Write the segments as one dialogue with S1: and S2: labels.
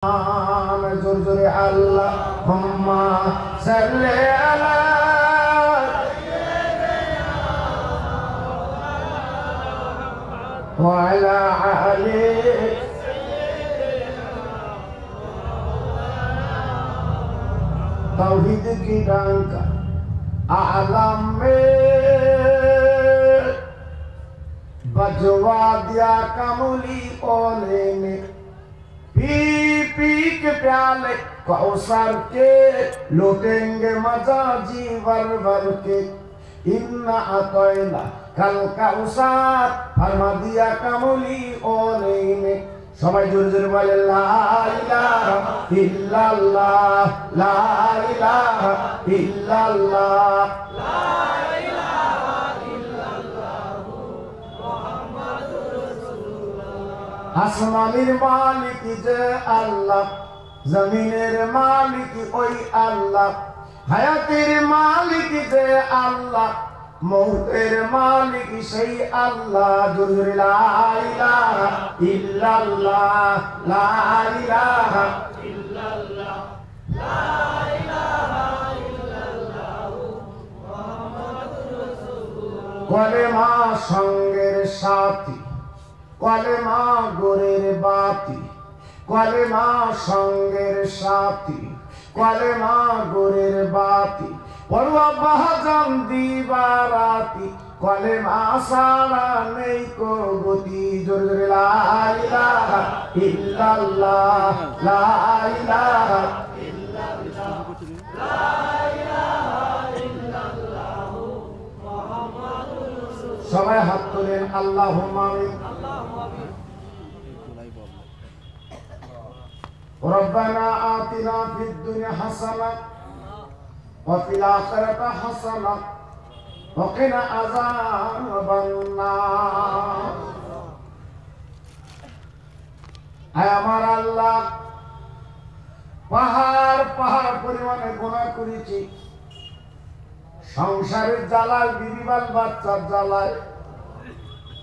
S1: जोर जोरे अल्लाहुम्मा सल्ली अला व अला आलि तौहीद की डंक आलम में बजवा दिया कमली ओले ने पी पी के प्याले कौसर के लुटेंगे मजा जी वर वर के इन्ना अतैना कल कौसर फरमा दिया कमली ओले ने सबाई जोरे जोरे बोले ला इलाहा इल्लल्लाह ला इलाहा इल्लल्लाह ला इलाहा इल्लल्लाह मुहम्मदुर रसूलुल्लाह। आसमानेर मालिक जे आल्लाह, जमीनेर मालिक ओई आल्लाह, हायातेर मालिक जे आल्लाह, मौतेर मालिक সেই আল্লাহ। জোরে জোরে লা ইলাহা ইল্লাল্লাহ লা ইলাহা ইল্লাল্লাহ লা ইলাহা ইল্লাল্লাহ মুহাম্মাদুর রাসূলুল্লাহ। কলেমা সঙ্গের সাথী, কলেমা গোরের বাতি, কলেমা সঙ্গের সাথী, কলেমা গোরের বাতি, পড়ুয়া বাহাজান দিবারাতি, কলেমা সারা নেই কো গতি। জোরে জোরে লা ইলাহা ইল্লাল্লাহ লা ইলাহা ইল্লাল্লাহ লা ইলাহা ইল্লাল্লাহ মুহাম্মাদুর রাসূলুল্লাহ। সবাই হাত তোলেন আল্লাহুম্মা আমিন। ربنا آتنا في الدنيا حسنة وفي الآخرة حسنة وقنا عذاب النار। আয় আমার আল্লাহ, পাহাড় পাহাড় পরিমাণে গুনাহ করেছি, সংসারের জ্বালায়, বিবি বাল বাচ্চার জ্বালায়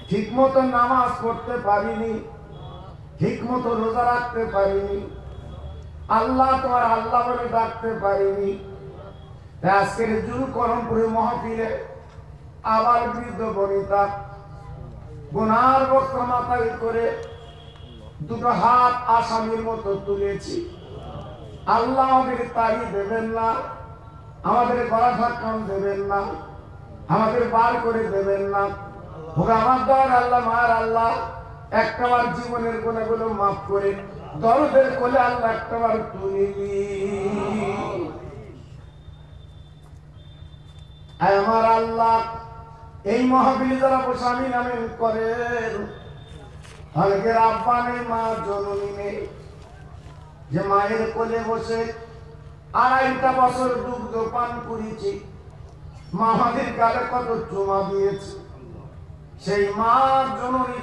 S1: ঠিক মতো নামাজ পড়তে পারিনি, ঠিক মতো রোজা রাখতে পারিনি, আল্লাহ তোমার আল্লাহ বলে ডাকতে পারিনি। আজকের জুল করমপুরে মহফিলে আবার বৃদ্ধ বনিতা গুনার বক্র মাথায় করে দুটো হাত আসামির মতো তুলেছি। আল্লাহ আমাদের তাড়ি দেবেন না, আমাদের গলা ধাক্কান দেবেন না, আমাদের বার করে দেবেন না। আমার দর আল্লাহ মার আল্লাহ একটাবার জীবনের গুনাহগুলো মাফ করে দরদের কোলে আল্লাহ একটাবার তুলিনি। আমার আল্লাহ, এই মাহফিলে যারা বসে আমিন আমিন করেন, অনেকের আব্বা নেই, মা জননী নেই, যে মায়ের কোলে বসে 2.5 বছর দুগ্ধ পান করেছি, মা আমাদের গালে কত চুমা দিয়েছে, সেই মা জননী